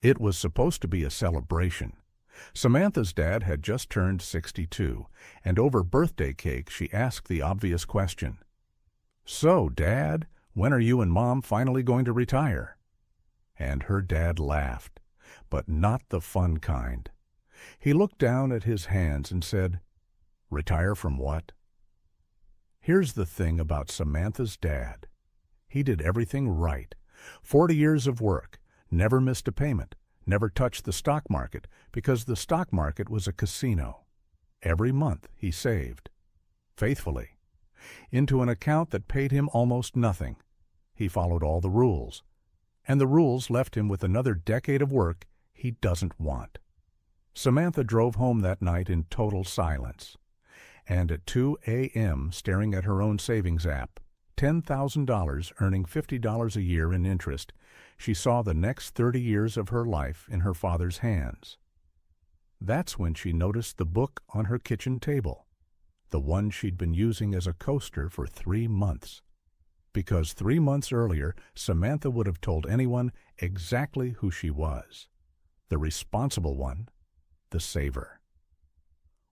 It was supposed to be a celebration. Samantha's dad had just turned 62, and over birthday cake she asked the obvious question. "So, Dad, when are you and Mom finally going to retire?" And her dad laughed, but not the fun kind. He looked down at his hands and said, "Retire from what?" Here's the thing about Samantha's dad. He did everything right. 40 years of work, never missed a payment, never touched the stock market because the stock market was a casino. Every month he saved, faithfully, into an account that paid him almost nothing. He followed all the rules, and the rules left him with another decade of work he doesn't want. Samantha drove home that night in total silence, and at 2 a.m., staring at her own savings app, $10,000 earning $50 a year in interest, she saw the next 30 years of her life in her father's hands. That's when she noticed the book on her kitchen table, the one she'd been using as a coaster for 3 months. Because 3 months earlier, Samantha would have told anyone exactly who she was. The responsible one, the saver.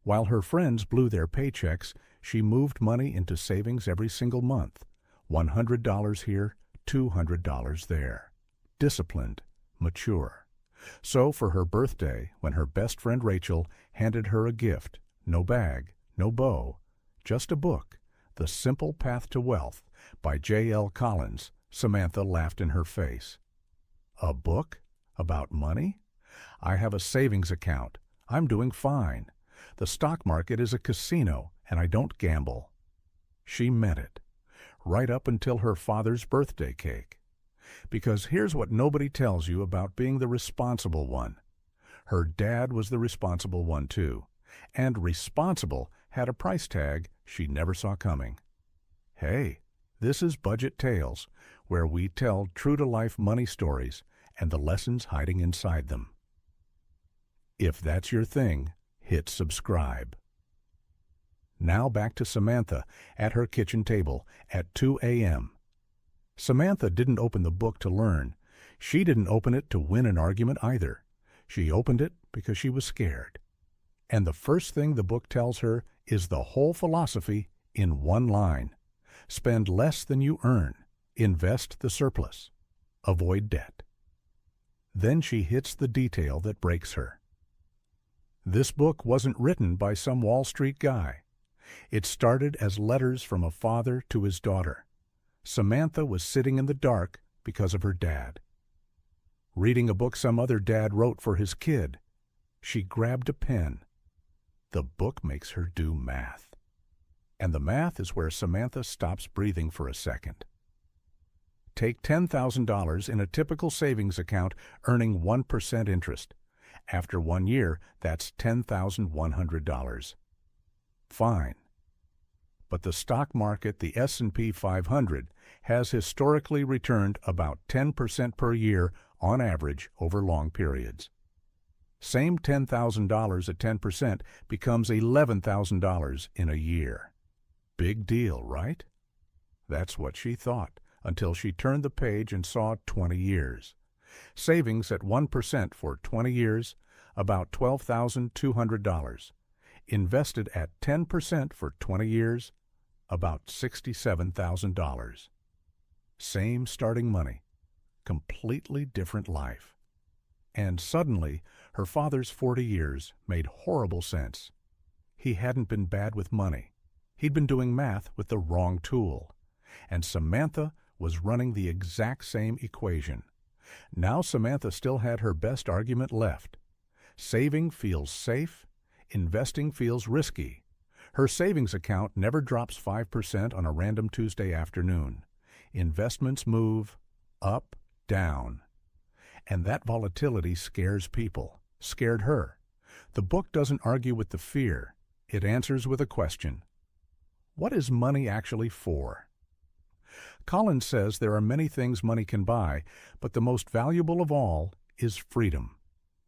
While her friends blew their paychecks, she moved money into savings every single month. $100 here, $200 there. Disciplined, mature. So for her birthday, when her best friend Rachel handed her a gift, no bag, no bow, just a book, The Simple Path to Wealth by J.L. Collins, Samantha laughed in her face. "A book? About money? I have a savings account. I'm doing fine. The stock market is a casino, and I don't gamble." She meant it, right up until her father's birthday cake. Because here's what nobody tells you about being the responsible one. Her dad was the responsible one too, and responsible had a price tag she never saw coming. Hey, this is Budget Tales, where we tell true-to-life money stories and the lessons hiding inside them. If that's your thing, hit subscribe. Now back to Samantha at her kitchen table at 2 a.m. Samantha didn't open the book to learn. She didn't open it to win an argument either. She opened it because she was scared. And the first thing the book tells her is the whole philosophy in one line. Spend less than you earn. Invest the surplus. Avoid debt. Then she hits the detail that breaks her. This book wasn't written by some Wall Street guy. It started as letters from a father to his daughter. Samantha was sitting in the dark because of her dad. Reading a book some other dad wrote for his kid, she grabbed a pen. The book makes her do math. And the math is where Samantha stops breathing for a second. Take $10,000 in a typical savings account earning 1% interest. After 1 year, that's $10,100. Fine. But the stock market, the S&P 500, has historically returned about 10% per year on average over long periods. Same $10,000 at 10% becomes $11,000 in a year. Big deal, right? That's what she thought, until she turned the page and saw 20 years. Savings at 1% for 20 years, about $12,200. Invested at 10% for 20 years, about $67,000. Same starting money, completely different life. And suddenly, her father's 40 years made horrible sense. He hadn't been bad with money. He'd been doing math with the wrong tool. And Samantha was running the exact same equation. Now Samantha still had her best argument left. Saving feels safe. Investing feels risky. Her savings account never drops 5% on a random Tuesday afternoon. Investments move up, down. And that volatility scares people. Scared her. The book doesn't argue with the fear. It answers with a question. What is money actually for? Collins says there are many things money can buy, but the most valuable of all is freedom.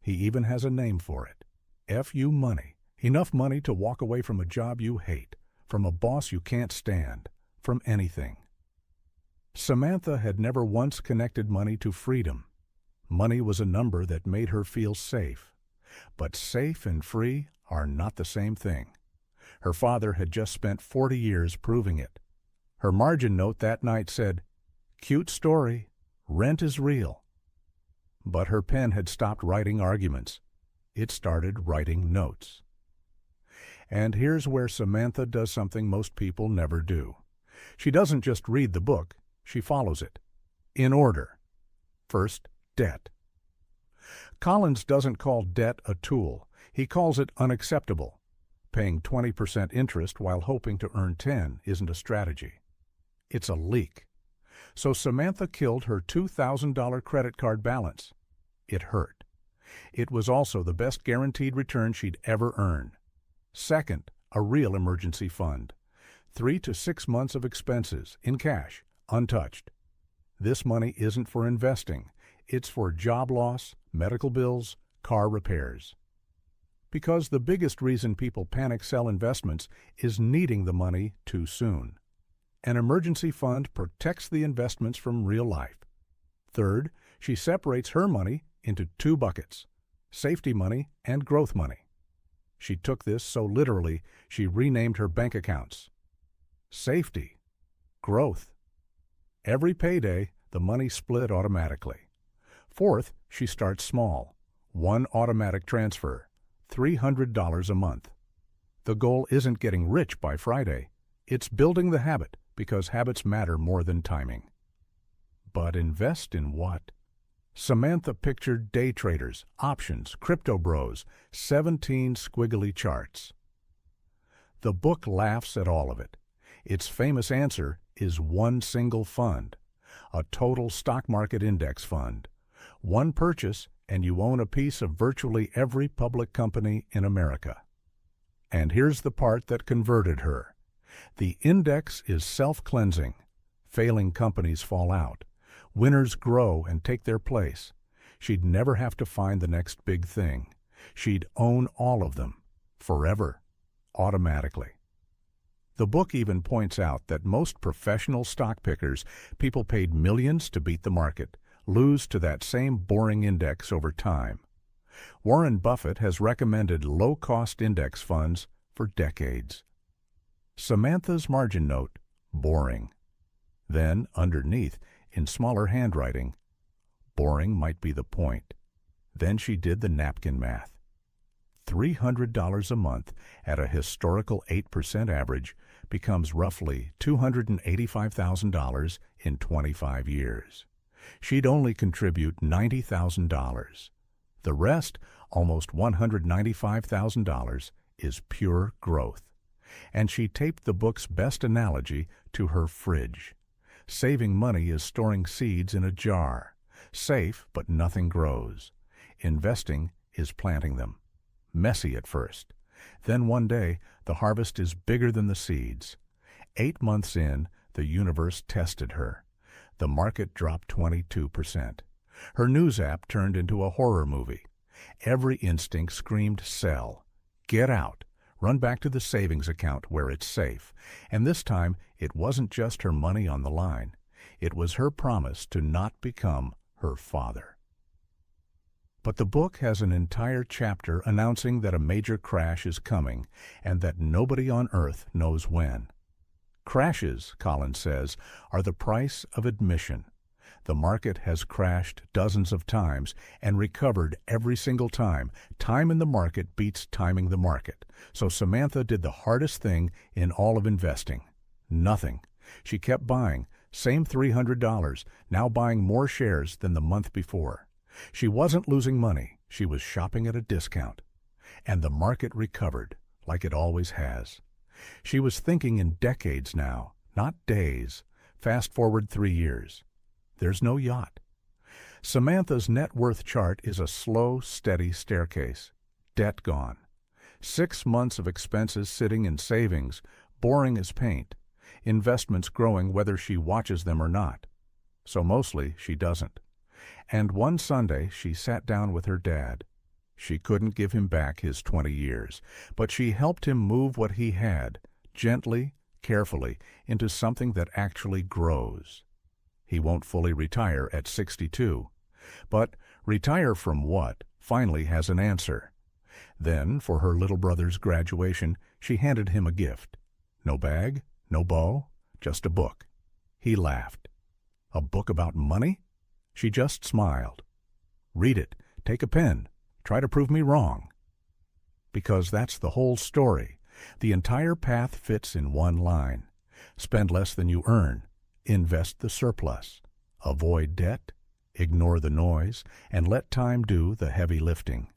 He even has a name for it. F-U money. Enough money to walk away from a job you hate, from a boss you can't stand, from anything. Samantha had never once connected money to freedom. Money was a number that made her feel safe. But safe and free are not the same thing. Her father had just spent 40 years proving it. Her margin note that night said, "Cute story, rent is real." But her pen had stopped writing arguments. It started writing notes. And here's where Samantha does something most people never do. She doesn't just read the book, she follows it. In order. First, debt. Collins doesn't call debt a tool. He calls it unacceptable. Paying 20% interest while hoping to earn 10 isn't a strategy. It's a leak. So Samantha killed her $2,000 credit card balance. It hurt. It was also the best guaranteed return she'd ever earn. Second, a real emergency fund. 3 to 6 months of expenses, in cash, untouched. This money isn't for investing. It's for job loss, medical bills, car repairs. Because the biggest reason people panic sell investments is needing the money too soon. An emergency fund protects the investments from real life. Third, she separates her money into 2 buckets, safety money and growth money. She took this so literally, she renamed her bank accounts. Safety. Growth. Every payday, the money split automatically. Fourth, she starts small. 1 automatic transfer, $300 a month. The goal isn't getting rich by Friday. It's building the habit, because habits matter more than timing. But invest in what? Samantha pictured day traders, options, crypto bros, 17 squiggly charts. The book laughs at all of it. Its famous answer is one single fund, a total stock market index fund. One purchase, and you own a piece of virtually every public company in America. And here's the part that converted her. The index is self-cleansing. Failing companies fall out. Winners grow and take their place. She'd never have to find the next big thing. She'd own all of them, forever, automatically. The book even points out that most professional stock pickers, people paid millions to beat the market, lose to that same boring index over time. Warren Buffett has recommended low-cost index funds for decades. Samantha's margin note, boring. Then, underneath, in smaller handwriting, boring might be the point. Then she did the napkin math. $300 a month at a historical 8% average becomes roughly $285,000 in 25 years. She'd only contribute $90,000. The rest, almost $195,000, is pure growth. And she taped the book's best analogy to her fridge. Saving money is storing seeds in a jar. Safe, but nothing grows. Investing is planting them. Messy at first. Then one day, the harvest is bigger than the seeds. 8 months in, the universe tested her. The market dropped 22%. Her news app turned into a horror movie. Every instinct screamed sell. Get out. Run back to the savings account where it's safe. And this time, it wasn't just her money on the line. It was her promise to not become her father. But the book has an entire chapter announcing that a major crash is coming and that nobody on earth knows when. Crashes, Collins says, are the price of admission. The market has crashed dozens of times and recovered every single time. Time in the market beats timing the market. So Samantha did the hardest thing in all of investing. Nothing. She kept buying, same $300, now buying more shares than the month before. She wasn't losing money. She was shopping at a discount. And the market recovered, like it always has. She was thinking in decades now, not days. Fast forward 3 years. There's no yacht. Samantha's net worth chart is a slow, steady staircase. Debt gone. 6 months of expenses sitting in savings, boring as paint. Investments growing whether she watches them or not. So mostly she doesn't. And one Sunday she sat down with her dad. She couldn't give him back his 20 years, but she helped him move what he had, gently, carefully, into something that actually grows. He won't fully retire at 62, but Retire from what finally has an answer. Then, for her little brother's graduation, she handed him a gift. No bag, no bow, just a book. He laughed. A book about money? She just smiled. Read it, take a pen, try to prove me wrong. Because that's the whole story. The entire path fits in one line. Spend less than you earn. Invest the surplus. Avoid debt. Ignore the noise, and let time do the heavy lifting.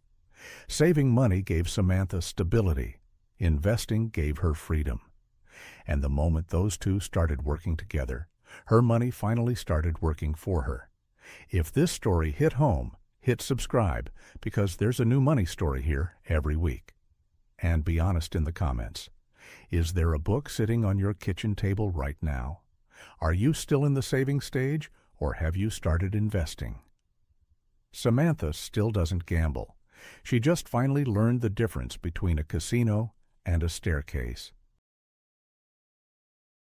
Saving money gave Samantha stability. Investing gave her freedom. And the moment those two started working together, her money finally started working for her. If this story hit home, hit subscribe, because there's a new money story here every week. And be honest in the comments. Is there a book sitting on your kitchen table right now? Are you still in the saving stage, or have you started investing? Samantha still doesn't gamble. She just finally learned the difference between a casino and a staircase.